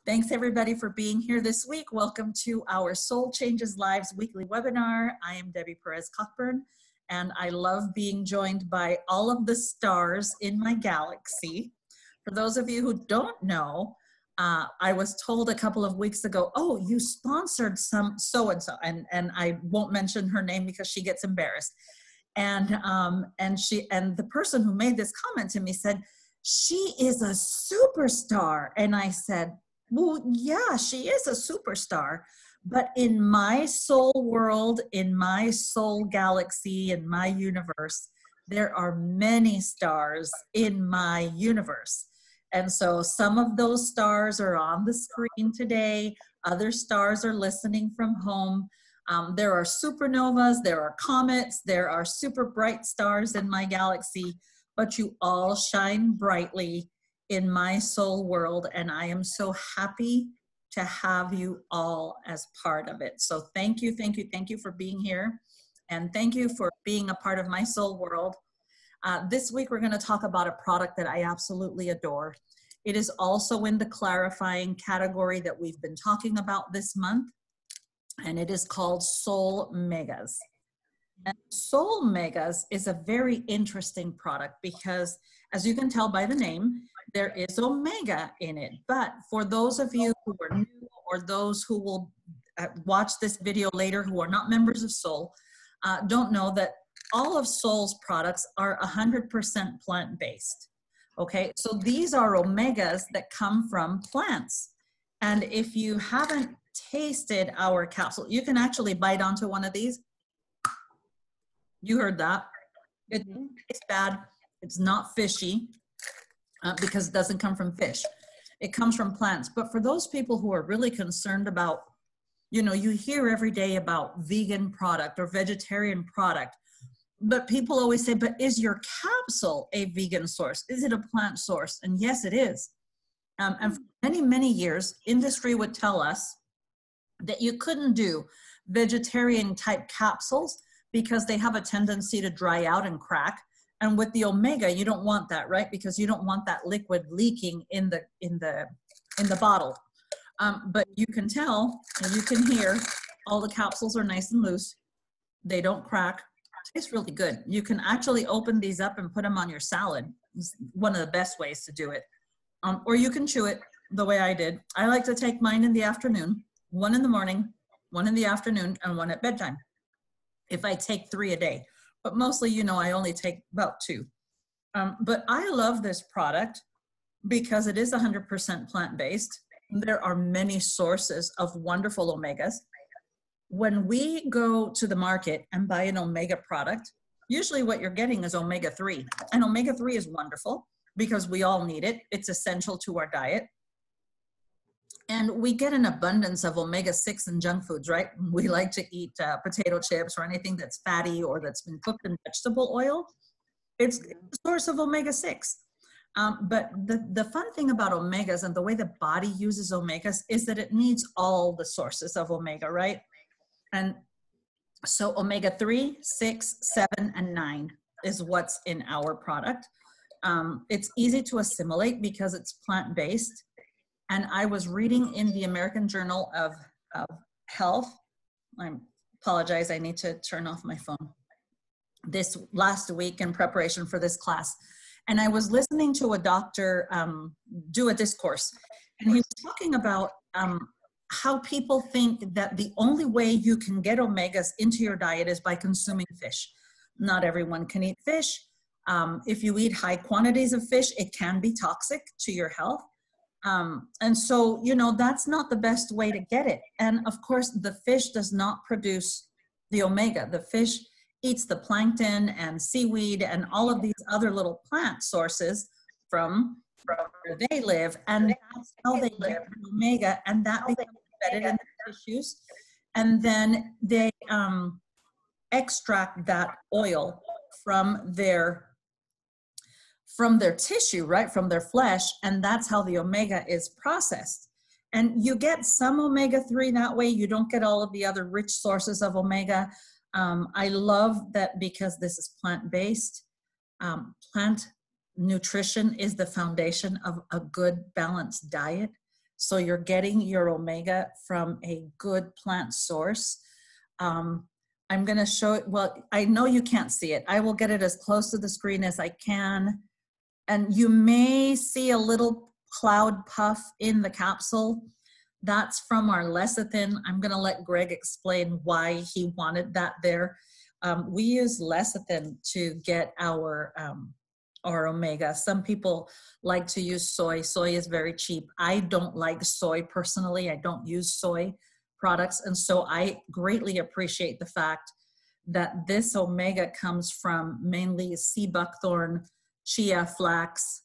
Thanks everybody for being here this week. Welcome to our Soul Changes Lives weekly webinar. I am Debbie Perez-Cockburn, and I love being joined by all of the stars in my galaxy. For those of you who don't know, I was told a couple of weeks ago, oh, you sponsored some so-and-so, and I won't mention her name because she gets embarrassed. And the person who made this comment to me said, she is a superstar. And I said, well, yeah, she is a superstar, but in my soul world, in my soul galaxy, in my universe, there are many stars in my universe. And so some of those stars are on the screen today. Other stars are listening from home. There are supernovas, there are comets, there are super bright stars in my galaxy, but you all shine brightly in my soul world, and I am so happy to have you all as part of it. So thank you, thank you, thank you for being here, and thank you for being a part of my soul world. This week we're going to talk about a product that I absolutely adore. It is also in the clarifying category that we've been talking about this month, and it is called SolleMegas. And SolleMegas is a very interesting product because, as you can tell by the name, there is omega in it. But for those of you who are new or those who will watch this video later who are not members of Solle, don't know that all of Solle's products are 100% plant-based. Okay, so these are omegas that come from plants. And if you haven't tasted our capsule, you can actually bite onto one of these. You heard that. It's bad. It's not fishy because it doesn't come from fish. It comes from plants. But for those people who are really concerned about, you know, you hear every day about vegan product or vegetarian product, but people always say, but is your capsule a vegan source? Is it a plant source? And yes, it is. And for many, many years, industry would tell us that you couldn't do vegetarian type capsules because they have a tendency to dry out and crack. And with the omega, you don't want that, right? Because you don't want that liquid leaking in the bottle. But you can tell and you can hear all the capsules are nice and loose. They don't crack. Tastes really good. You can actually open these up and put them on your salad. It's one of the best ways to do it. Or you can chew it the way I did. I like to take mine in the afternoon, one in the morning, one in the afternoon, and one at bedtime. If I take 3 a day, but mostly, you know, I only take about 2. But I love this product because it is 100% plant-based. There are many sources of wonderful omegas. When we go to the market and buy an omega product, usually what you're getting is omega-3. And omega-3 is wonderful because we all need it. It's essential to our diet. And we get an abundance of omega-6 in junk foods, right? We like to eat potato chips or anything that's fatty or that's been cooked in vegetable oil. It's a source of omega-6. But the fun thing about omegas and the way the body uses omegas is that it needs all the sources of omega, right? And so omega-3, 6, 7, and 9 is what's in our product. It's easy to assimilate because it's plant-based. And I was reading in the American Journal of Health, I apologize, I need to turn off my phone, this last week in preparation for this class. And I was listening to a doctor do a discourse, and he was talking about how people think that the only way you can get omegas into your diet is by consuming fish. Not everyone can eat fish. If you eat high quantities of fish, it can be toxic to your health. And so, you know, that's not the best way to get it. And of course, the fish does not produce the omega. The fish eats the plankton and seaweed and all of these other little plant sources from where they live. And that's how they get the omega, and that becomes embedded in the tissues. And then they extract that oil from their tissue, right, from their flesh, and that's how the omega is processed. And you get some omega-3 that way. You don't get all of the other rich sources of omega. I love that because this is plant-based. Plant nutrition is the foundation of a good balanced diet. So you're getting your omega from a good plant source. I'm going to show it. Well, I know you can't see it. I will get it as close to the screen as I can. And you may see a little cloud puff in the capsule. That's from our lecithin. I'm going to let Greg explain why he wanted that there. We use lecithin to get our omega. Some people like to use soy. Soy is very cheap. I don't like soy personally. I don't use soy products. And so I greatly appreciate the fact that this omega comes from mainly sea buckthorn, chia, flax,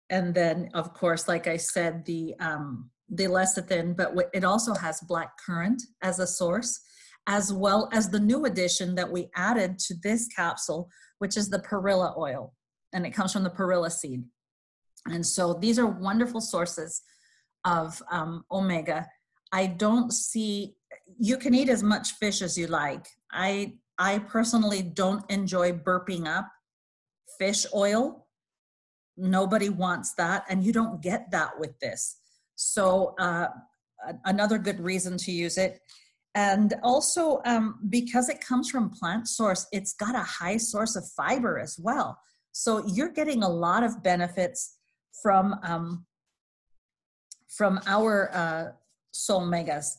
and then of course, like I said, the lecithin, but it also has black currant as a source, as well as the new addition that we added to this capsule, which is the perilla oil, and it comes from the perilla seed. And so these are wonderful sources of omega. I don't see, you can eat as much fish as you like. I personally don't enjoy burping up fish oil. Nobody wants that, and you don't get that with this. So another good reason to use it. And also because it comes from plant source, it's got a high source of fiber as well. So you're getting a lot of benefits from our SolleMegas.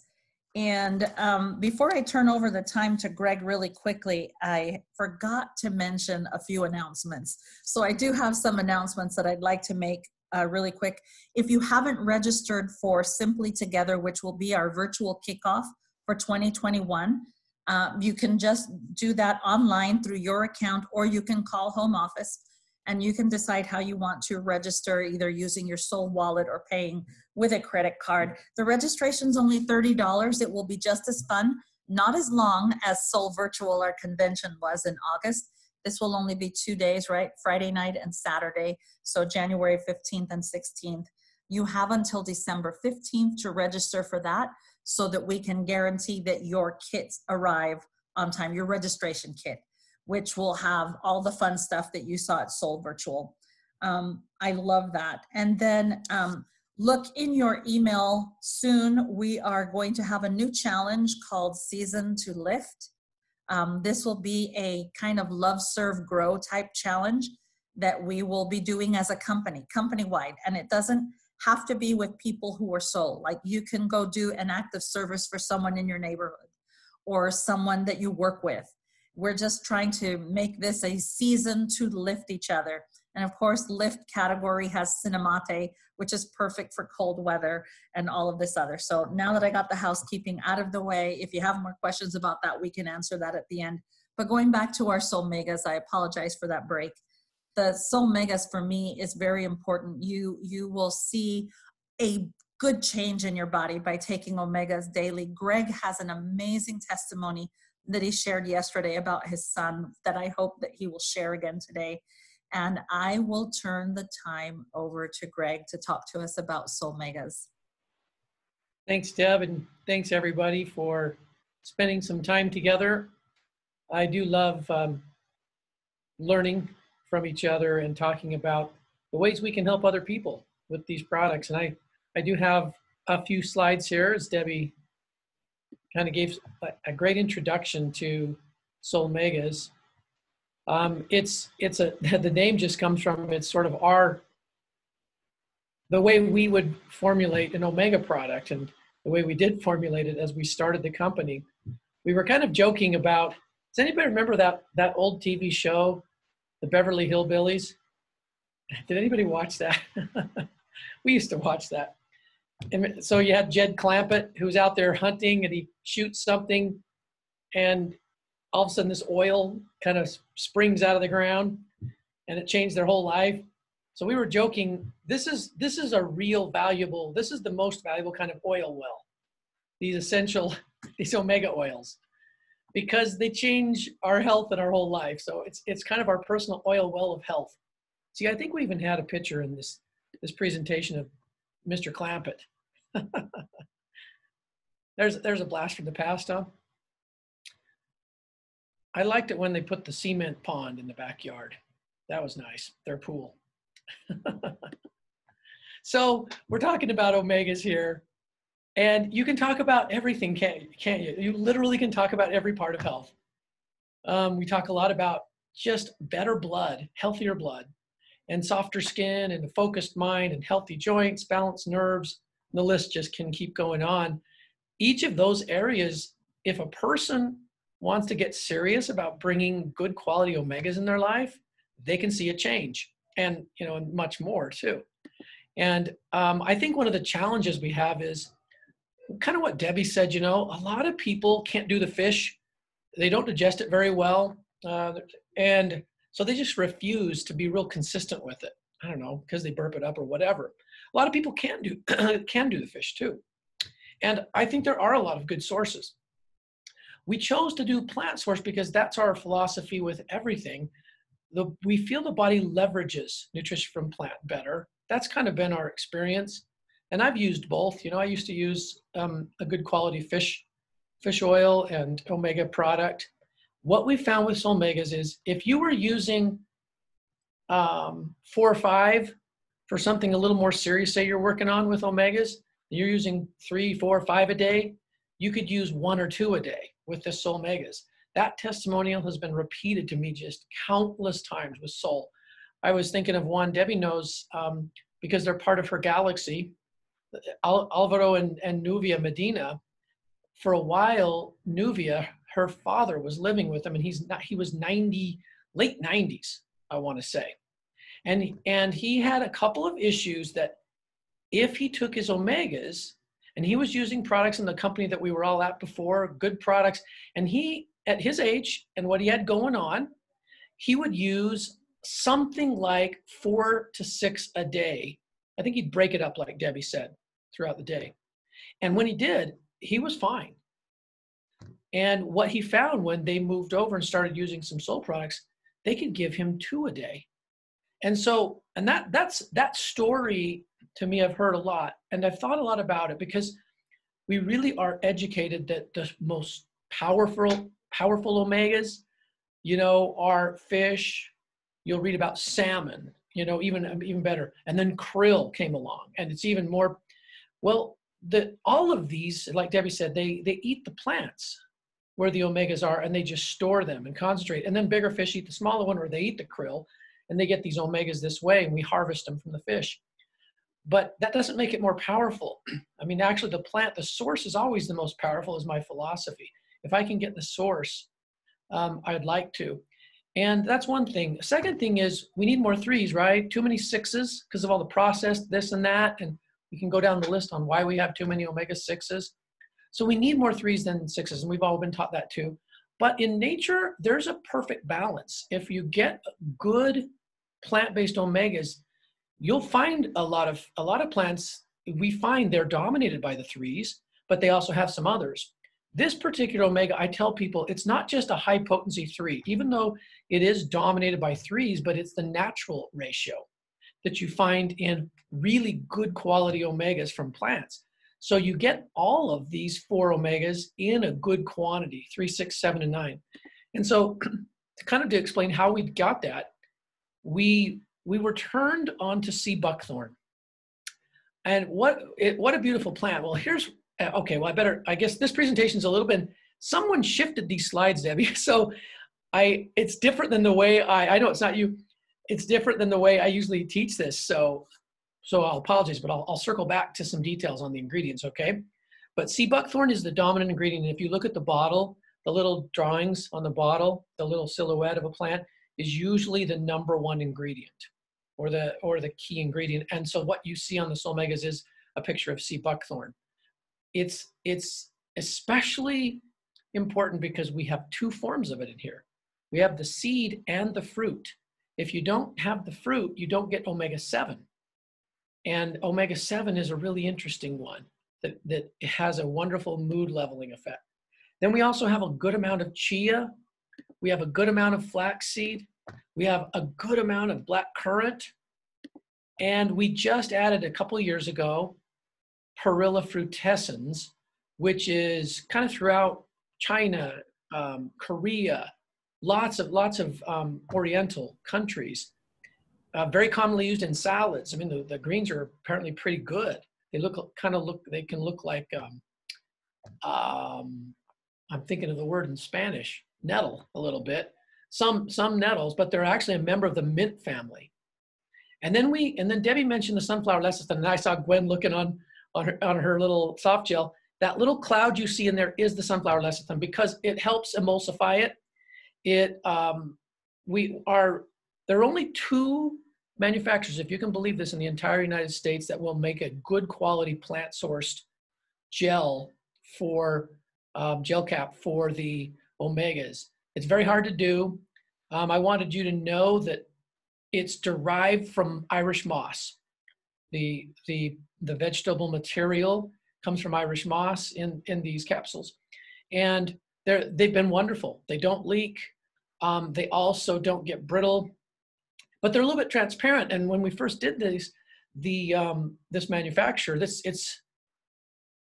And before I turn over the time to Greg really quickly, I forgot to mention a few announcements. So I do have some announcements that I'd like to make really quick. If you haven't registered for Simply Together, which will be our virtual kickoff for 2021, you can just do that online through your account, or you can call home office and you can decide how you want to register, either using your Solle wallet or paying with a credit card. The registration's only $30. It will be just as fun, not as long as Solle Virtual, our convention, was in August. This will only be 2 days, right? Friday night and Saturday. So January 15th and 16th. You have until December 15th to register for that, so that we can guarantee that your kits arrive on time, your registration kit, which will have all the fun stuff that you saw at Solle Virtual. I love that. And then look in your email soon. We are going to have a new challenge called Season to Lift. This will be a kind of love, serve, grow type challenge that we will be doing as a company-wide. And it doesn't have to be with people who are Solle. Like, you can go do an act of service for someone in your neighborhood or someone that you work with. We're just trying to make this a season to lift each other. And of course, lift category has cinnamate, which is perfect for cold weather, and all of this other. So now that I got the housekeeping out of the way, if you have more questions about that, we can answer that at the end. But going back to our SolleMegas, I apologize for that break. The SolleMegas for me is very important. You will see a good change in your body by taking omegas daily. Greg has an amazing testimony that he shared yesterday about his son that I hope that he will share again today. And I will turn the time over to Greg to talk to us about SolleMegas. Thanks, Deb, and thanks everybody for spending some time together. I do love learning from each other and talking about the ways we can help other people with these products. And I do have a few slides here, as Debbie kind of gave a great introduction to SolleMegas. The name just comes from, it's sort of the way we would formulate an omega product, and the way we did formulate it as we started the company. We were kind of joking about, does anybody remember that old TV show, The Beverly Hillbillies? Did anybody watch that? We used to watch that. And so you had Jed Clampett, who's out there hunting, and he shoots something, and all of a sudden this oil kind of springs out of the ground, and it changed their whole life. So we were joking, this is the most valuable kind of oil well, these omega oils, because they change our health and our whole life. So it's kind of our personal oil well of health. See, I think we even had a picture in this presentation of Mr. Clampett. There's a blast from the past, huh? I liked it when they put the cement pond in the backyard. That was nice, their pool. So we're talking about omegas here, and you can talk about everything, can't you? You literally can talk about every part of health. We talk a lot about just better blood, healthier blood, and softer skin, and a focused mind, and healthy joints, balanced nerves. And the list just can keep going on. Each of those areas, if a person wants to get serious about bringing good quality omegas in their life, they can see a change, and and much more too. And I think one of the challenges we have is kind of what Debbie said. A lot of people can't do the fish; they don't digest it very well, and so they just refuse to be real consistent with it. I don't know, because they burp it up or whatever. A lot of people can do the fish too, and I think there are a lot of good sources. We chose to do plant source because that's our philosophy with everything. We feel the body leverages nutrition from plant better. That's kind of been our experience. And I've used both. I used to use a good quality fish oil and omega product. What we found with SolleMegas is if you were using 4 or 5 for something a little more serious, say you're working on with omegas, you're using 3, 4, 5 a day, you could use 1 or 2 a day with the SolleMegas. That testimonial has been repeated to me just countless times with Solle. I was thinking of one Debbie knows because they're part of her galaxy, Alvaro and Nuvia Medina. For a while, Nuvia, her father, was living with him, and he was 90, late 90s, I want to say. And he had a couple of issues that if he took his omegas, and he was using products in the company that we were all at before, good products. And he, at his age and what he had going on, he would use something like 4 to 6 a day. I think he'd break it up, like Debbie said, throughout the day. And when he did, he was fine. And what he found when they moved over and started using some Solle products, they could give him 2 a day. And so, and that story, to me, I've heard a lot, and I've thought a lot about it because we really are educated that the most powerful omegas, are fish. You'll read about salmon, even better. And then krill came along, and it's even more. Well, all of these, like Debbie said, they eat the plants where the omegas are, and they just store them and concentrate. And then bigger fish eat the smaller one, or they eat the krill, and they get these omegas this way, and we harvest them from the fish. But that doesn't make it more powerful. I mean, actually, the source is always the most powerful, is my philosophy. If I can get the source, I'd like to. And that's one thing. Second thing is we need more 3s, right? Too many 6s because of all the processed this and that. And we can go down the list on why we have too many omega-6s. So we need more 3s than 6s, and we've all been taught that too. But in nature, there's a perfect balance. If you get good plant-based omegas, you'll find a lot of plants, we find they're dominated by the 3s, but they also have some others. This particular omega, I tell people, it's not just a high potency 3, even though it is dominated by 3s, but it's the natural ratio that you find in really good quality omegas from plants. So you get all of these 4 omegas in a good quantity, 3, 6, 7, and 9. And so to explain how we got that, we were turned on to Sea Buckthorn. And what a beautiful plant. Well, I guess this presentation's a little bit, someone shifted these slides, Debbie. So it's different than the way I know it's not you, it's different than the way I usually teach this. So I'll apologize, but I'll circle back to some details on the ingredients, okay? But Sea Buckthorn is the dominant ingredient. And if you look at the bottle, the little drawings on the bottle, the little silhouette of a plant is usually the #1 ingredient or the key ingredient. And so what you see on the SolleMegas is a picture of Sea Buckthorn. It's especially important because we have 2 forms of it in here. We have the seed and the fruit. If you don't have the fruit, you don't get omega-7. And omega-7 is a really interesting one that has a wonderful mood leveling effect. Then we also have a good amount of chia. We have a good amount of flaxseed. We have a good amount of black currant. And we just added a couple of years ago, Perilla frutescens, which is kind of throughout China, Korea, lots of Oriental countries. very commonly used in salads. I mean, the greens are apparently pretty good. They they can look like, I'm thinking of the word in Spanish, nettle a little bit. Some nettles, but they're actually a member of the mint family. And then Debbie mentioned the sunflower lecithin, and I saw Gwen looking on her little soft gel. That little cloud you see in there is the sunflower lecithin because it helps emulsify it. There are only 2 manufacturers, if you can believe this, in the entire United States that will make a good quality plant-sourced gel for gel cap for the omegas. It's very hard to do. I wanted you to know that it's derived from Irish moss. The vegetable material comes from Irish moss in these capsules. And they've been wonderful. They don't leak. They also don't get brittle, but they're a little bit transparent. And when we first did this manufacturer,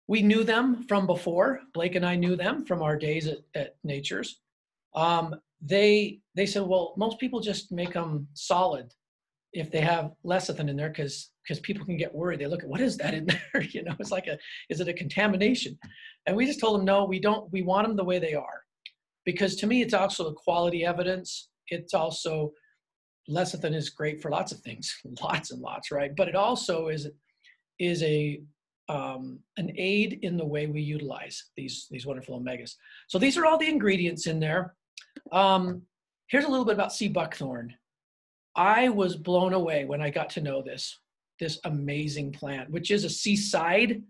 we knew them from before. Blake and I knew them from our days at Nature's. They said, well, most people just make them solid if they have lecithin in there because people can get worried. They look at, what is that in there? You know, it's like is it a contamination? And we just told them, no, we don't. We want them the way they are. Because to me, it's also a quality evidence. It's also, lecithin is great for lots of things, lots and lots, right? But it also is an aid in the way we utilize these wonderful omegas. So these are all the ingredients in there. Here's a little bit about Sea Buckthorn. I was blown away when I got to know this amazing plant, which is a seaside.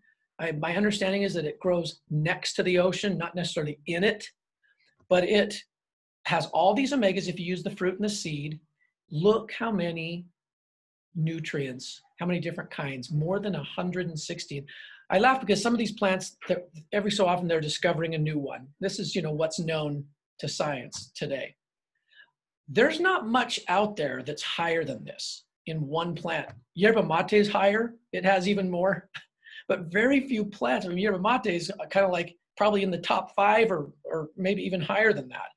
My understanding is that it grows next to the ocean, not necessarily in it, but it has all these omegas if you use the fruit and the seed. Look how many nutrients, how many different kinds, more than 160. I laugh because some of these plants, every so often they're discovering a new one. This is, what's known to science today. There's not much out there that's higher than this in one plant. Yerba mate is higher. It has even more, but very few plants. I mean, yerba mate is kind of like probably in the top 5 or maybe even higher than that.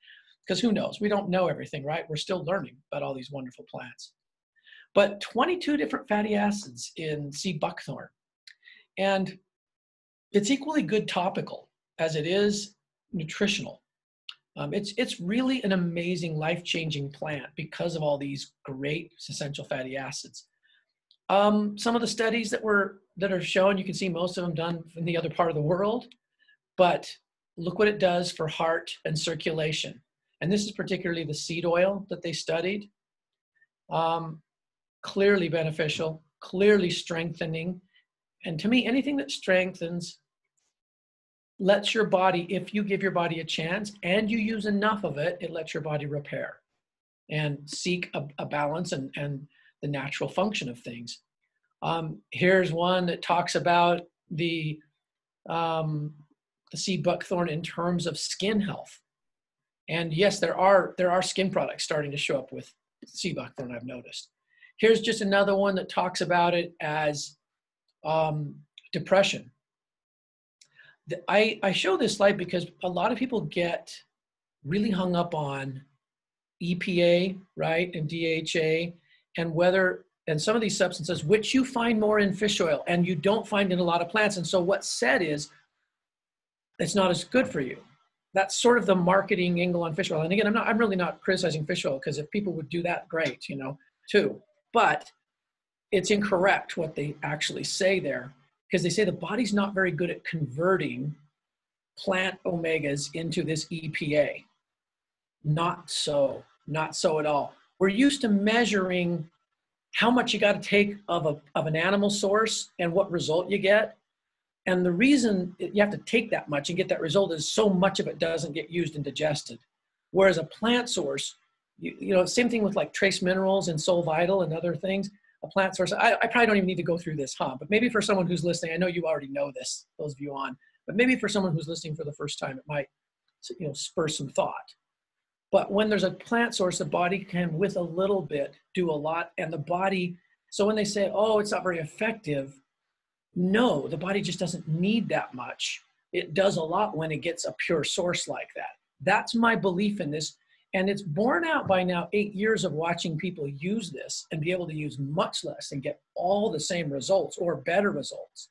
Because who knows? We don't know everything, right? We're still learning about all these wonderful plants. But 22 different fatty acids in Sea Buckthorn. And it's equally good topical as it is nutritional. It's really an amazing, life-changing plant because of all these great essential fatty acids. Some of the studies that are shown, you can see most of them done in the other part of the world, but look what it does for heart and circulation. And this is particularly the seed oil that they studied. Clearly beneficial, clearly strengthening. And to me, anything that strengthens lets your body, if you give your body a chance and you use enough of it, it lets your body repair and seek a balance and the natural function of things. Here's one that talks about the Sea Buckthorn in terms of skin health. And yes, there are skin products starting to show up with Sea Buckthorn, I've noticed. Here's just another one that talks about it as depression. I show this slide because a lot of people get really hung up on EPA, right, and DHA, and some of these substances, which you find more in fish oil and you don't find in a lot of plants. And so what's said is it's not as good for you. That's sort of the marketing angle on fish oil. And again, I'm really not criticizing fish oil because if people would do that, great, too. But it's incorrect what they actually say there because they say the body's not very good at converting plant omegas into this EPA. Not so at all. We're used to measuring how much you got to take of an animal source and what result you get. And the reason you have to take that much and get that result is so much of it doesn't get used and digested. Whereas a plant source, same thing with like trace minerals and Soul Vital and other things. A plant source, I probably don't even need to go through this, but maybe for someone who's listening, I know you already know this, those of you on, but maybe for someone who's listening for the first time, it might, spur some thought. But when there's a plant source, the body can, with a little bit, do a lot. And the body, so when they say, oh, it's not very effective, no, the body just doesn't need that much. It does a lot when it gets a pure source like that. That's my belief in this. And it's borne out by now 8 years of watching people use this and be able to use much less and get all the same results or better results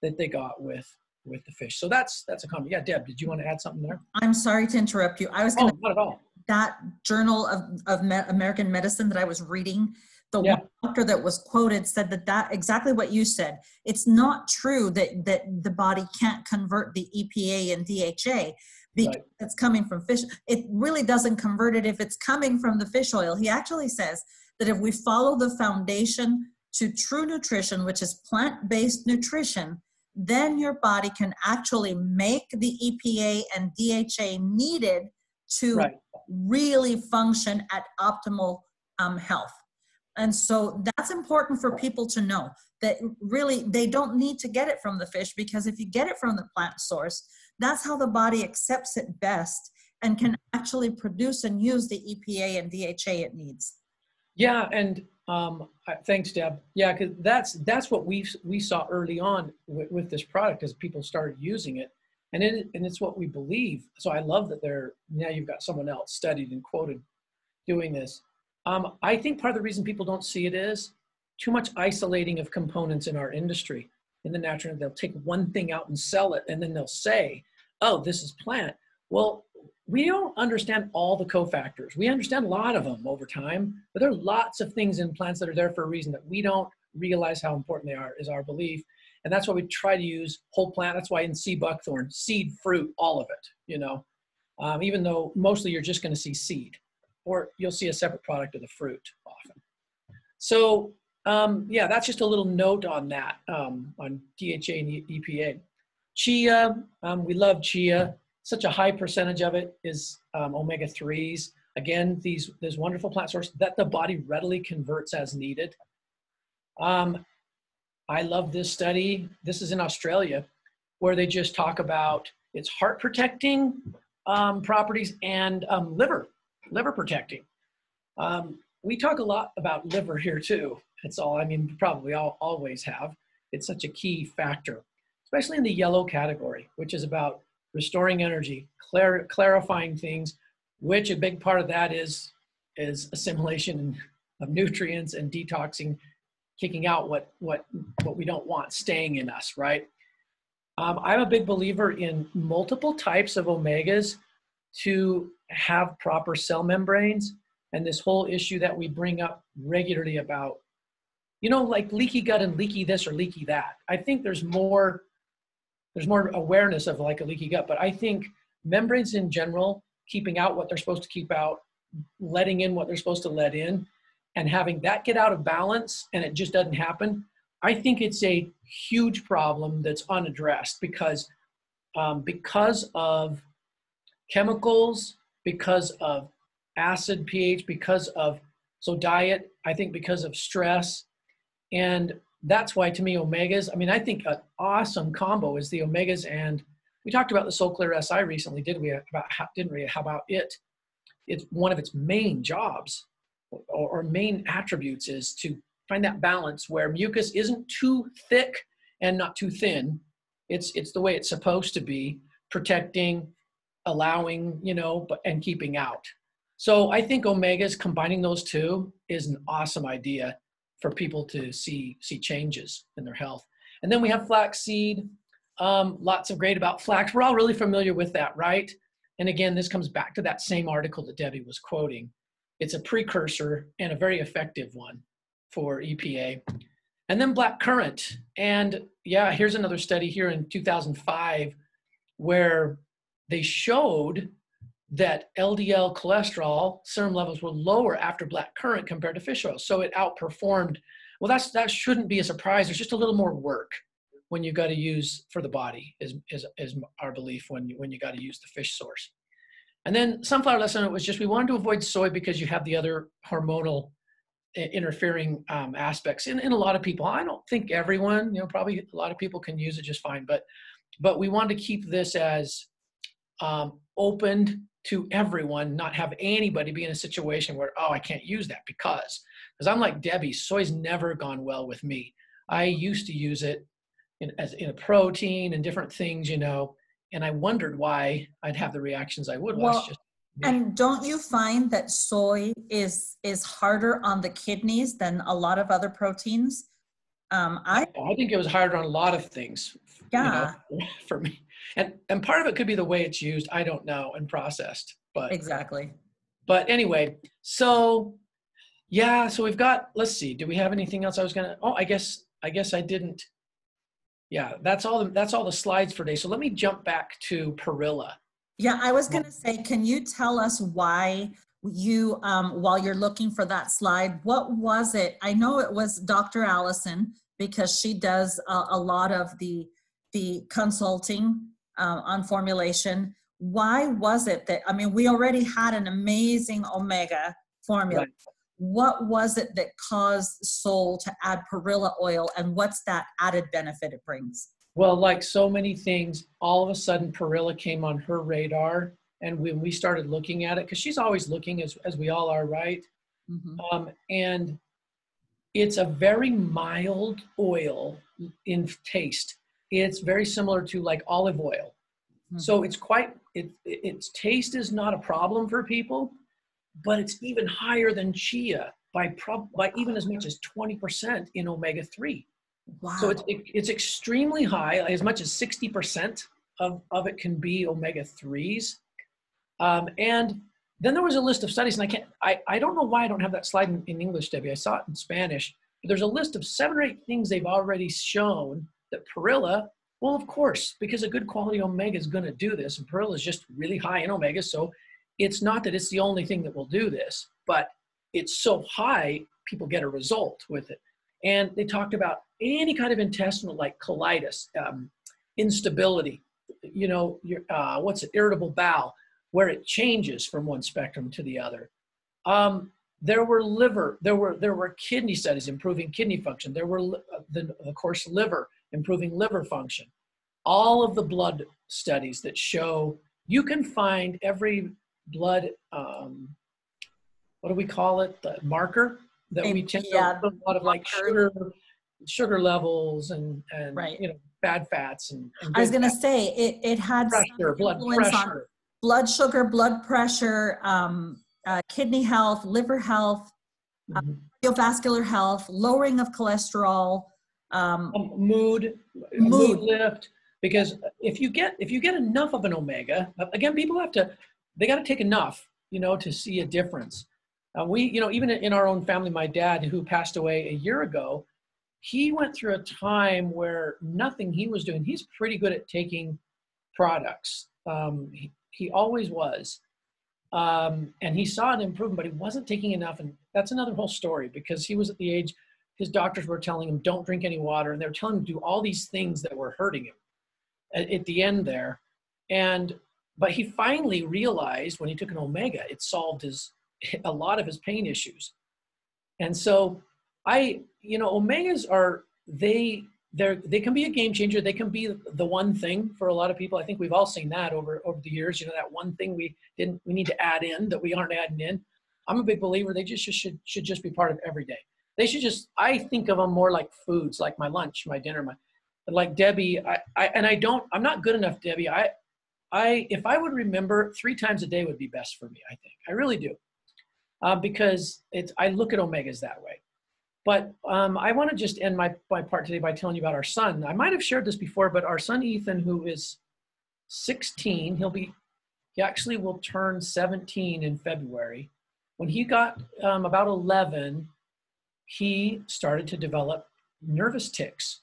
that they got with the fish. So that's a comment. Yeah, Deb, did you want to add something there? I'm sorry to interrupt you. I was going to, not at all. That journal of American medicine that I was reading, the Yeah. one doctor that was quoted said that exactly what you said. It's not true that the body can't convert the EPA and DHA because Right. it's coming from fish. It really doesn't convert it if it's coming from the fish oil. He actually says that if we follow the foundation to true nutrition, which is plant-based nutrition, then your body can actually make the EPA and DHA needed to Right. really function at optimal health. And so that's important for people to know, that really they don't need to get it from the fish, because if you get it from the plant source, that's how the body accepts it best and can actually produce and use the EPA and DHA it needs. Yeah, and thanks, Deb. Yeah, because that's what we saw early on with this product as people started using it, and it's what we believe. So I love that now you've got someone else studied and quoted doing this. I think part of the reason people don't see it is too much isolating of components in our industry. In the natural, they'll take one thing out and sell it, and then they'll say, "Oh, this is plant." Well, we don't understand all the cofactors. We understand a lot of them over time, but there are lots of things in plants that are there for a reason that we don't realize how important they are, is our belief. And that's why we try to use whole plant. That's why in Sea Buckthorn, seed, fruit, all of it, even though mostly you're just going to see seed, or you'll see a separate product of the fruit often. So yeah, that's just a little note on that, on DHA and EPA. Chia, we love chia. Such a high percentage of it is omega-3s. Again, these wonderful plant sources that the body readily converts as needed. I love this study. This is in Australia, where they just talk about its heart protecting properties and liver protecting. We talk a lot about liver here too. It's all, probably always have. It's such a key factor, especially in the yellow category, which is about restoring energy, clarifying things, which a big part of that is assimilation of nutrients and detoxing, kicking out what we don't want staying in us, right? I'm a big believer in multiple types of omegas to have proper cell membranes, and this whole issue that we bring up regularly about, like leaky gut and leaky this or leaky that. I think there's more awareness of like a leaky gut, but I think membranes in general, keeping out what they're supposed to keep out, letting in what they're supposed to let in, and having that get out of balance and it just doesn't happen. I think it's a huge problem that's unaddressed because of chemicals, because of acid pH, diet, I think because of stress. And that's why, to me, omegas, I think an awesome combo is the omegas. And we talked about the SolleClear SI recently, didn't we? How about it? It's one of its main jobs or main attributes is to find that balance where mucus isn't too thick and not too thin. It's the way it's supposed to be, protecting, allowing, and keeping out. So I think omegas, combining those two, is an awesome idea for people to see changes in their health. And then we have flaxseed. Lots of great about flax. We're all really familiar with that, right? And again, this comes back to that same article that Debbie was quoting. It's a precursor and a very effective one for EPA. And then black currant. And yeah, here's another study here in 2005 where they showed that LDL cholesterol serum levels were lower after black currant compared to fish oil. So it outperformed. Well, that shouldn't be a surprise. There's just a little more work when you got to use for the body is our belief when you got to use the fish source. And then sunflower lesson, it was just, we wanted to avoid soy because you have the other hormonal interfering aspects in a lot of people. I don't think everyone, probably a lot of people can use it just fine, but we wanted to keep this as opened to everyone, not have anybody be in a situation where, I can't use that because I'm like Debbie, soy's never gone well with me. I used to use it in a protein and different things, and I wondered why I'd have the reactions I would. Well, And don't you find that soy is harder on the kidneys than a lot of other proteins? I think it was harder on a lot of things, Yeah, for me. And part of it could be the way it's used. I don't know, and processed. exactly. But anyway, so yeah, so we've got, let's see, do we have anything else I was gonna, oh, I guess I didn't. Yeah, that's all the slides for today. So let me jump back to Perilla. Yeah, I was going to say, can you tell us why you, while you're looking for that slide, what was it? I know it was Dr. Allison, because she does a lot of the consulting on formulation. Why was it that, I mean, we already had an amazing omega formula. Right. What was it that caused Solle to add perilla oil, and what's that added benefit it brings? Well, like so many things, all of a sudden Perilla came on her radar. And when we started looking at it, because she's always looking, as we all are, right? Mm-hmm. And it's a very mild oil in taste. It's very similar to like olive oil. Mm-hmm. So it's its taste is not a problem for people, but it's even higher than chia by even as much as 20% in omega-3. Wow. So it's extremely high, as much as 60% of it can be omega-3s. And then there was a list of studies, and I don't know why I don't have that slide in English, Debbie. I saw it in Spanish. But there's a list of 7 or 8 things they've already shown that perilla, well, of course, because a good quality omega is going to do this, and perilla is just really high in omega, so it's not that it's the only thing that will do this, but it's so high, people get a result with it. And they talked about any kind of intestinal, like colitis, instability, irritable bowel, where it changes from one spectrum to the other. There were kidney studies improving kidney function. There were, of course, liver, improving liver function. All of the blood studies that show you can find every blood, what do we call it? The marker that we tend to put a lot of, like sugar levels and right. bad fats and I was going to say it had pressure, blood pressure, blood sugar, blood pressure, kidney health, liver health, cardiovascular health, lowering of cholesterol, mood lift. Because if you get enough of an omega, again, they got to take enough, to see a difference. We, even in our own family, my dad, who passed away a year ago, he went through a time where nothing he was doing. He's pretty good at taking products. He always was. And he saw an improvement, but he wasn't taking enough. And that's another whole story, because he was at the age, his doctors were telling him, don't drink any water. And they were telling him to do all these things that were hurting him at the end there. But he finally realized when he took an omega, it solved a lot of his pain issues. And so omegas they can be a game changer. They can be the one thing for a lot of people. I think we've all seen that over the years, that one thing we need to add in that we aren't adding in. I'm a big believer they just should just be part of every day. They should I think of them more like foods, like my lunch, my dinner, like Debbie, I'm not good enough, Debbie. If I would remember, 3 times a day would be best for me, I think. I really do. Because I look at omegas that way. But I want to just end my part today by telling you about our son. I might have shared this before, but our son Ethan, who is 16, he actually will turn 17 in February. When he got about 11, he started to develop nervous tics.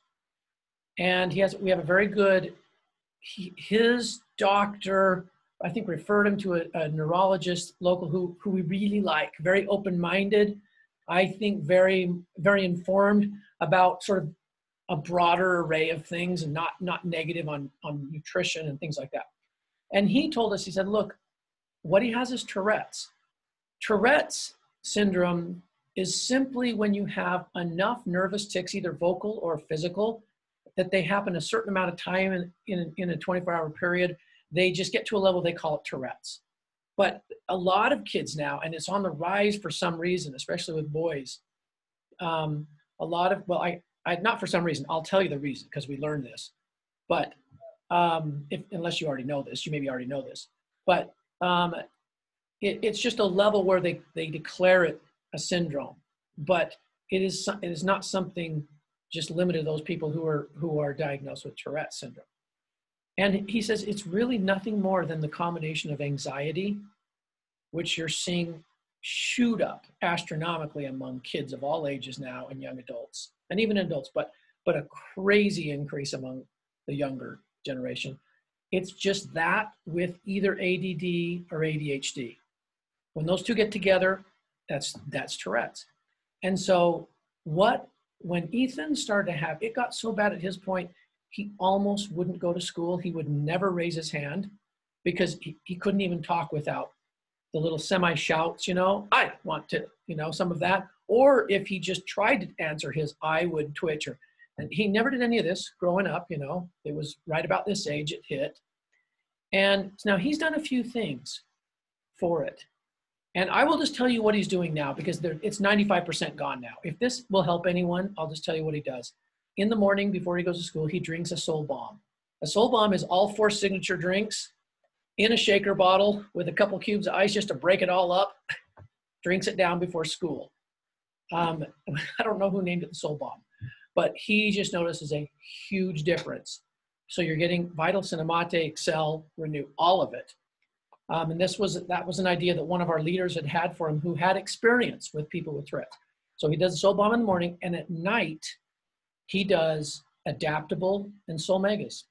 And we have a very good, his doctor, I think, referred him to a neurologist local who we really like, very open-minded, I think very, very informed about sort of a broader array of things and not negative on nutrition and things like that. And he told us, he said, look, what he has is Tourette's. Tourette's syndrome is simply when you have enough nervous tics, either vocal or physical, that they happen a certain amount of time in a 24-hour period. They just get to a level, they call it Tourette's. But a lot of kids now, and it's on the rise for some reason, especially with boys, not for some reason, I'll tell you the reason, because we learned this. But unless you already know this, you maybe already know this. But it's just a level where they declare it a syndrome, but it is not something just limited to those people who are diagnosed with Tourette's syndrome. And he says it's really nothing more than the combination of anxiety, which you're seeing shoot up astronomically among kids of all ages now and young adults, and even adults, but a crazy increase among the younger generation. It's just that with either ADD or ADHD. When those two get together, that's Tourette's. And so when Ethan started to have, it got so bad at his point, he almost wouldn't go to school. He would never raise his hand because he couldn't even talk without the little semi-shouts, I want to, some of that. Or if he just tried to answer his, I would twitch. And he never did any of this growing up, it was right about this age it hit. And now he's done a few things for it. And I will just tell you what he's doing now because it's 95% gone now. If this will help anyone, I'll just tell you what he does. In the morning before he goes to school, he drinks a Solle Bomb. A Solle Bomb is all 4 signature drinks in a shaker bottle with a couple cubes of ice just to break it all up. Drinks it down before school. I don't know who named it the Solle Bomb, but he just notices a huge difference. So you're getting Vital, Cinemate, Excel, Renew, all of it. And that was an idea that one of our leaders had for him who had experience with people with Tourette's. So he does the Solle Bomb in the morning, and at night he does Adaptable and SolleMegas.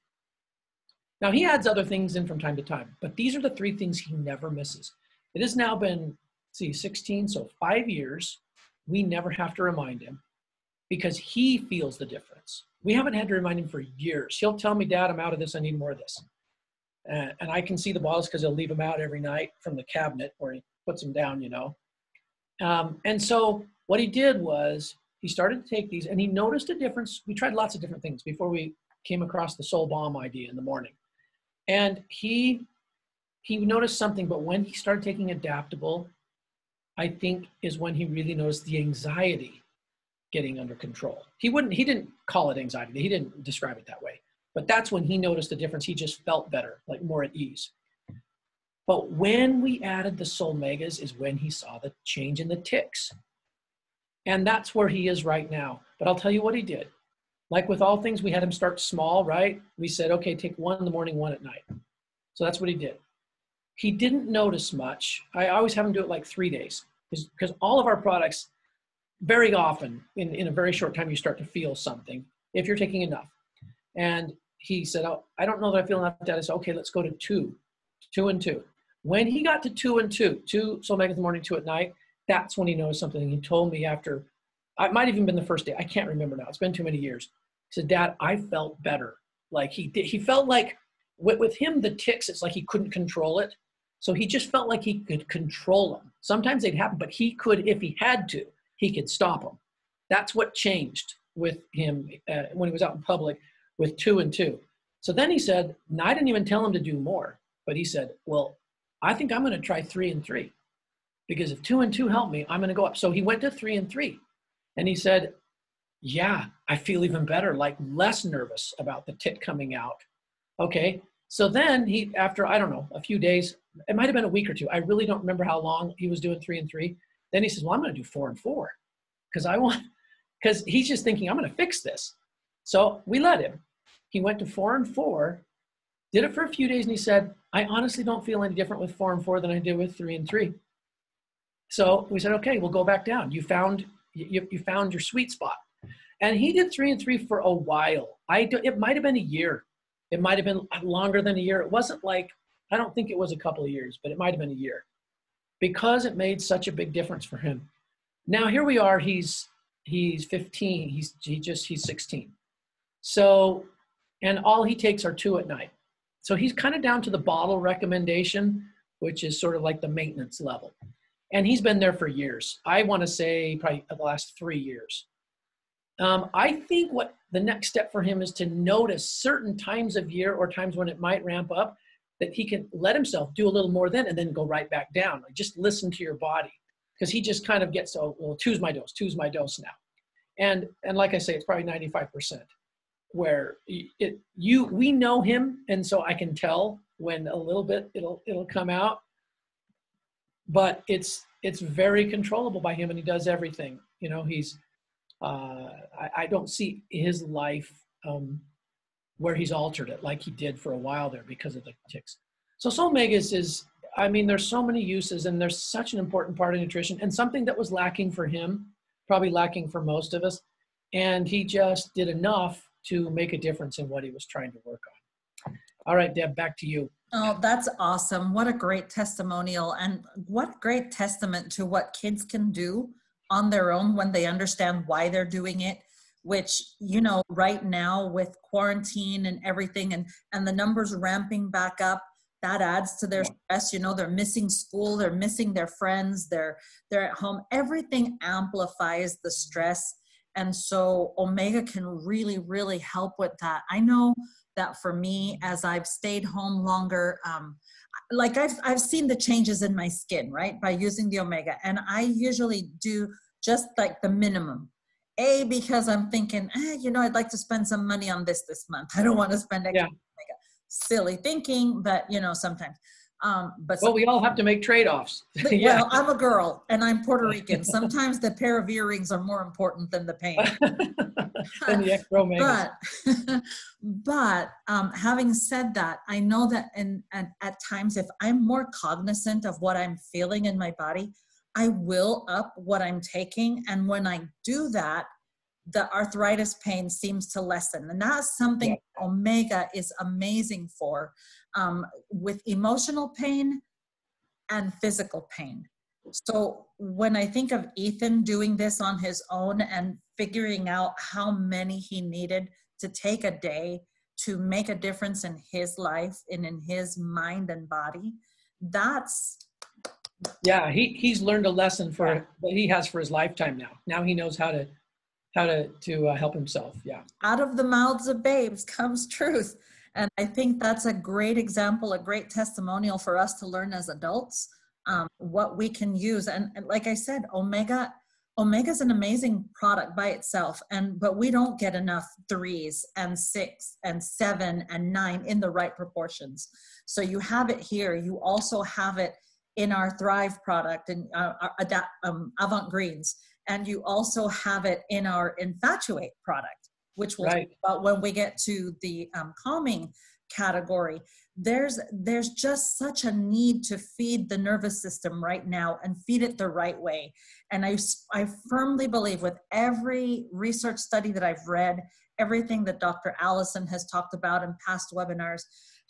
Now he adds other things in from time to time, but these are the 3 things he never misses. It has now been, 16, so 5 years. We never have to remind him because he feels the difference. We haven't had to remind him for years. He'll tell me, Dad, I'm out of this. I need more of this. And I can see the bottles because he'll leave them out every night from the cabinet where he puts them down, And so what he did was he started to take these and he noticed a difference. We tried lots of different things before we came across the Solle Bomb idea in the morning. And he noticed something, but when he started taking Adaptable, I think is when he really noticed the anxiety getting under control. He didn't call it anxiety. He didn't describe it that way. But that's when he noticed the difference. He just felt better, like more at ease. But when we added the SolleMegas is when he saw the change in the tics. And that's where he is right now. But I'll tell you what he did. Like with all things, we had him start small, right? We said, okay, take 1 in the morning, 1 at night. So that's what he did. He didn't notice much. I always have him do it like 3 days because all of our products, very often in a very short time, you start to feel something if you're taking enough. And he said, oh, I don't know that I feel enough, Dad. I said, okay, let's go to 2 and 2. When he got to 2 and 2, 2 SolleMegas in the morning, 2 at night, that's when he noticed something. He told me after, it might have even been the first day. I can't remember now. It's been too many years. He said, Dad, I felt better. Like he felt like with him, the tics, it's like he couldn't control it. So he just felt like he could control them. Sometimes they'd happen, but he could, if he had to, he could stop them. That's what changed with him when he was out in public with 2 and 2. So then he said, no, I didn't even tell him to do more, but he said, well, I think I'm going to try 3 and 3 because if 2 and 2 help me, I'm going to go up. So he went to 3 and 3 and he said, yeah, I feel even better, like less nervous about the tic coming out. Okay. So then he, after, I don't know, a few days, it might've been a week or 2. I really don't remember how long he was doing 3 and 3. Then he says, well, I'm going to do 4 and 4 because he's just thinking, I'm going to fix this. So we let him. He went to 4 and 4, did it for a few days, and he said, I honestly don't feel any different with 4 and 4 than I did with 3 and 3. So we said, okay, we'll go back down. You found your sweet spot. And he did 3 and 3 for a while. It might have been a year. It might have been longer than a year. It wasn't like, I don't think it was a couple of years, but it might have been a year because it made such a big difference for him. Now here we are, he's 15, he's 16. So, and all he takes are 2 at night. So he's kind of down to the bottle recommendation, which is sort of like the maintenance level. And he's been there for years. I want to say probably the last 3 years. I think what the next step for him is to notice certain times of year or times when it might ramp up that he can let himself do a little more then and then go right back down. Like just listen to your body because he just kind of gets, oh, well, two's my dose now. And like I say, it's probably 95% where we know him. And so I can tell when a little bit it'll come out. but it's very controllable by him, and he does everything. You know, he's I don't see his life where he's altered it like he did for a while there because of the ticks. So SolleMegas is, I mean, there's so many uses, and there's such an important part of nutrition, and something that was lacking for him, probably lacking for most of us. And he just did enough to make a difference in what he was trying to work on. All right, Deb, back to you. Oh, that's awesome. What a great testimonial, and what great testament to what kids can do on their own when they understand why they're doing it, which, you know, right now with quarantine and everything, and the numbers ramping back up, that adds to their stress. You know, they're missing school, they're missing their friends, they're at home. Everything amplifies the stress. And so Omega can really, really help with that. I know that for me, as I've stayed home longer, like I've seen the changes in my skin, right, by using the Omega. And I usually do just like the minimum. Because I'm thinking, you know, I'd like to spend some money on this month. I don't want to spend extra. Silly thinking, but you know, sometimes. But well, we all have to make trade-offs. Well, I'm a girl and I'm Puerto Rican. Sometimes the pair of earrings are more important than the pain. Than the extra Omega. But having said that, I know that at times, if I'm more cognizant of what I'm feeling in my body, I will up what I'm taking. And when I do that, the arthritis pain seems to lessen. And that's something Omega is amazing for, with emotional pain and physical pain. So when I think of Ethan doing this on his own and figuring out how many he needed to take a day to make a difference in his life and in his mind and body, that's... Yeah, he's learned a lesson that he has for his lifetime now. Now he knows how to help himself. Yeah. Out of the mouths of babes comes truth. And I think that's a great example, a great testimonial for us to learn as adults, what we can use. And like I said, Omega is an amazing product by itself. But we don't get enough 3s and 6 and 7 and 9 in the right proportions. So you have it here. You also have it in our Thrive product and Avant Greens. And you also have it in our Infatuate product, which we'll talk about when we get to the calming category. There's just such a need to feed the nervous system right now and feed it the right way. And I firmly believe, with every research study that I've read, everything that Dr. Allison has talked about in past webinars,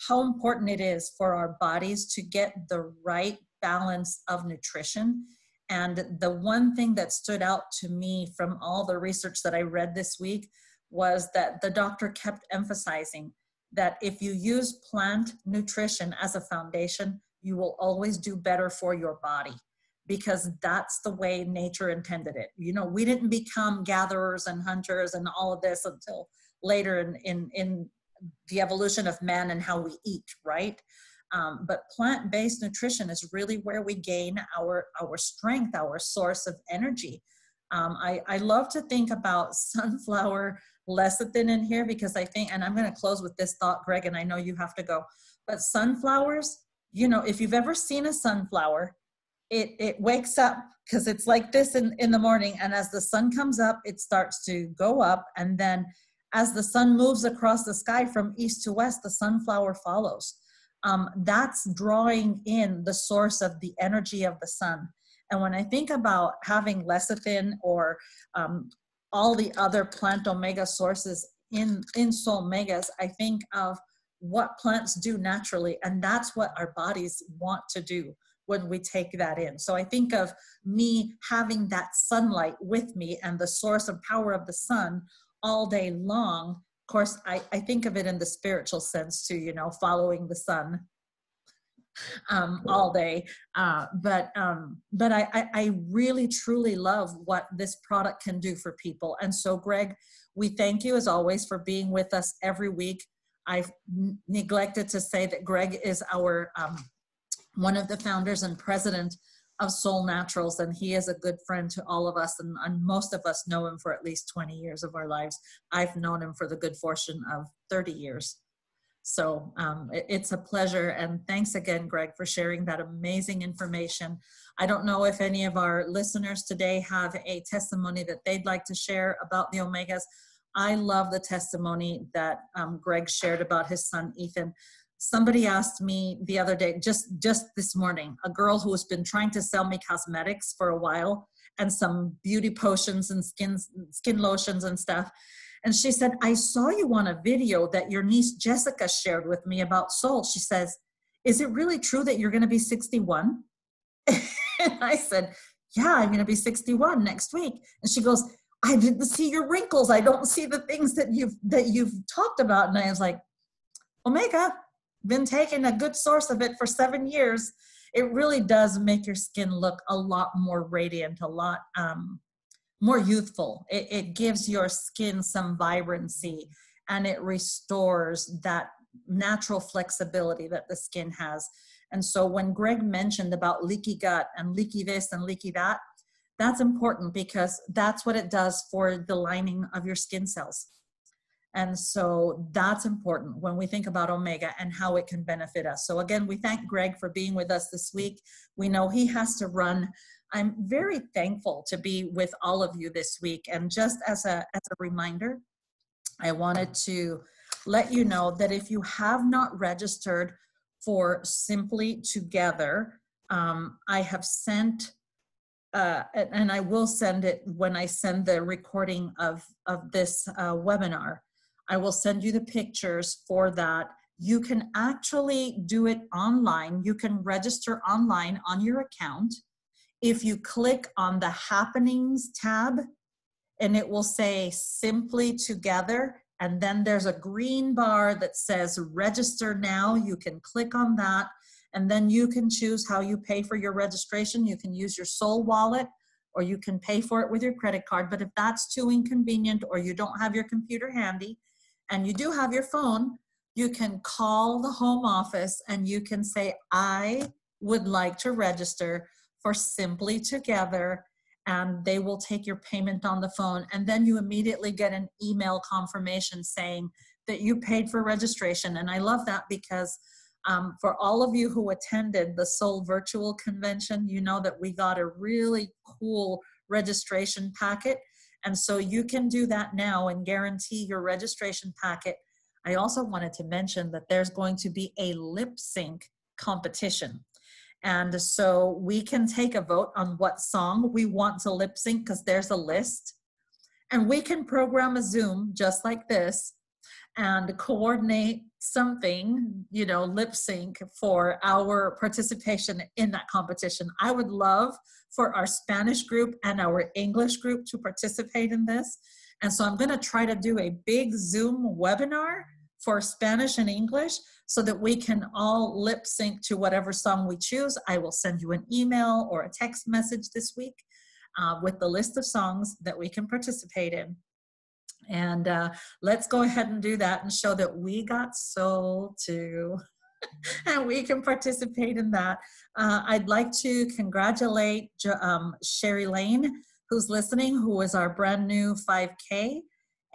how important it is for our bodies to get the right balance of nutrition. And the one thing that stood out to me from all the research that I read this week was that the doctor kept emphasizing that if you use plant nutrition as a foundation, you will always do better for your body, because that's the way nature intended it. You know, we didn't become gatherers and hunters and all of this until later in the evolution of man and how we eat, right? But plant-based nutrition is really where we gain our strength, our source of energy. I love to think about sunflower lecithin in here, because I think, and I'm going to close with this thought, Greg, and I know you have to go, but sunflowers, you know, if you've ever seen a sunflower, it wakes up, because it's like this in the morning, and as the sun comes up, it starts to go up, and then as the sun moves across the sky from east to west, the sunflower follows. That's drawing in the source of the energy of the sun. And when I think about having lecithin or all the other plant omega sources in SolleMegas, I think of what plants do naturally, and that's what our bodies want to do when we take that in. So I think of me having that sunlight with me and the source of power of the sun all day long. Of course, I think of it in the spiritual sense too, you know, following the sun all day. But I really, truly love what this product can do for people. And so, Greg, we thank you as always for being with us every week. I've neglected to say that Greg is our one of the founders and president of Soul Naturals, and he is a good friend to all of us, and most of us know him for at least 20 years of our lives. I've known him for the good fortune of 30 years. So it's a pleasure. And thanks again, Greg, for sharing that amazing information. I don't know if any of our listeners today have a testimony that they'd like to share about the omegas. I love the testimony that Greg shared about his son, Ethan. Somebody asked me the other day, just this morning, a girl who has been trying to sell me cosmetics for a while and some beauty potions and skin lotions and stuff. And she said, I saw you on a video that your niece Jessica shared with me about Solle. She says, is it really true that you're going to be 61? And I said, yeah, I'm going to be 61 next week. And she goes, I didn't see your wrinkles. I don't see the things that you've talked about. And I was like, Omega, been taking a good source of it for 7 years. It really does make your skin look a lot more radiant, a lot more youthful. It gives your skin some vibrancy, and it restores that natural flexibility that the skin has. And so when Greg mentioned about leaky gut and leaky this and leaky that, that's important because that's what it does for the lining of your skin cells. And so that's important when we think about omega and how it can benefit us. So again, we thank Greg for being with us this week. We know he has to run. I'm very thankful to be with all of you this week. And just as a reminder, I wanted to let you know that if you have not registered for Simply Together, I have sent and I will send it when I send the recording of this webinar. I will send you the pictures for that. You can actually do it online. You can register online on your account. If you click on the Happenings tab, and it will say Simply Together, and then there's a green bar that says Register Now. You can click on that. And then you can choose how you pay for your registration. You can use your Solle wallet, or you can pay for it with your credit card. But if that's too inconvenient, or you don't have your computer handy, and you do have your phone, you can call the home office and you can say, I would like to register for Simply Together, and they will take your payment on the phone. And then you immediately get an email confirmation saying that you paid for registration. And I love that because for all of you who attended the Solle virtual convention, you know that we got a really cool registration packet. And so you can do that now and guarantee your registration packet. I also wanted to mention that there's going to be a lip sync competition. And so we can take a vote on what song we want to lip sync, because there's a list. And we can program a Zoom just like this and coordinate something, you know, lip sync for our participation in that competition. I would love for our Spanish group and our English group to participate in this. And so I'm going to try to do a big Zoom webinar for Spanish and English so that we can all lip sync to whatever song we choose. I will send you an email or a text message this week with the list of songs that we can participate in. And let's go ahead and do that and show that we got Solle too. And we can participate in that. I'd like to congratulate Sherry Lane, who's listening, who is our brand new 5K.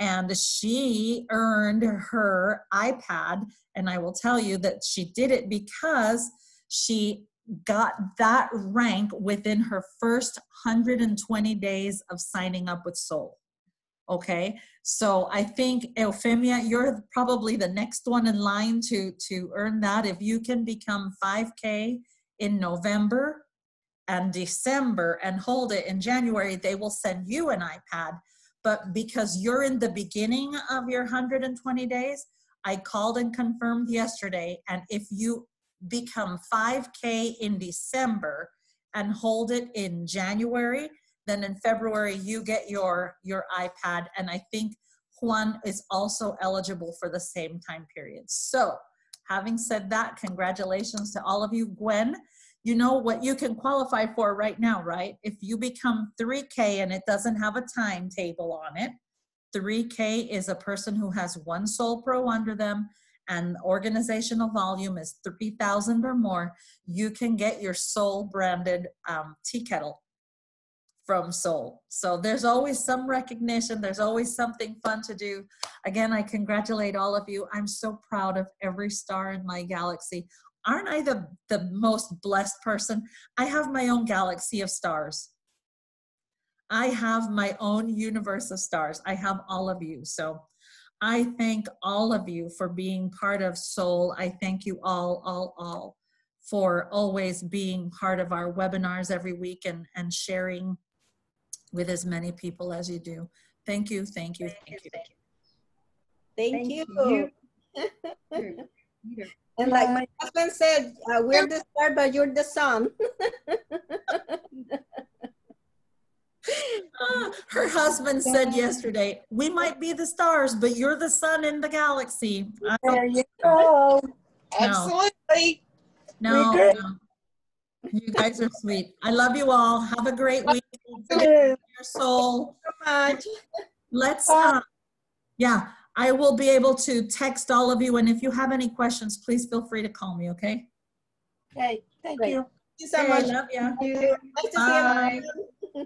And she earned her iPad. And I will tell you that she did it because she got that rank within her first 120 days of signing up with Solle. Okay, so I think, Euphemia, you're probably the next one in line to earn that. If you can become 5K in November and December and hold it in January, they will send you an iPad. But because you're in the beginning of your 120 days, I called and confirmed yesterday. And if you become 5K in December and hold it in January, then in February, you get your iPad. And I think Juan is also eligible for the same time period. So having said that, congratulations to all of you. Gwen, you know what you can qualify for right now, right? If you become 3K and it doesn't have a timetable on it, 3K is a person who has one Solle Pro under them and organizational volume is 3,000 or more. You can get your Solle branded tea kettle from Solle. So there's always some recognition. There's always something fun to do. Again, I congratulate all of you. I'm so proud of every star in my galaxy. Aren't I the most blessed person? I have my own galaxy of stars. I have my own universe of stars. I have all of you. So I thank all of you for being part of Solle. I thank you all for always being part of our webinars every week and sharing with as many people as you do. Thank you, thank you, thank you. Thank you. And like my husband said, we're the star, but you're the sun. Her husband said yesterday, we might be the stars, but you're the sun in the galaxy. There you go. Absolutely. No. You guys are sweet. I love you all. Have a great week. Your Solle. Thank you Let's, yeah, I will be able to text all of you. And if you have any questions, please feel free to call me, okay? Okay, thank Great. you. Thank you so Okay, much. love you. Nice to see you. Bye.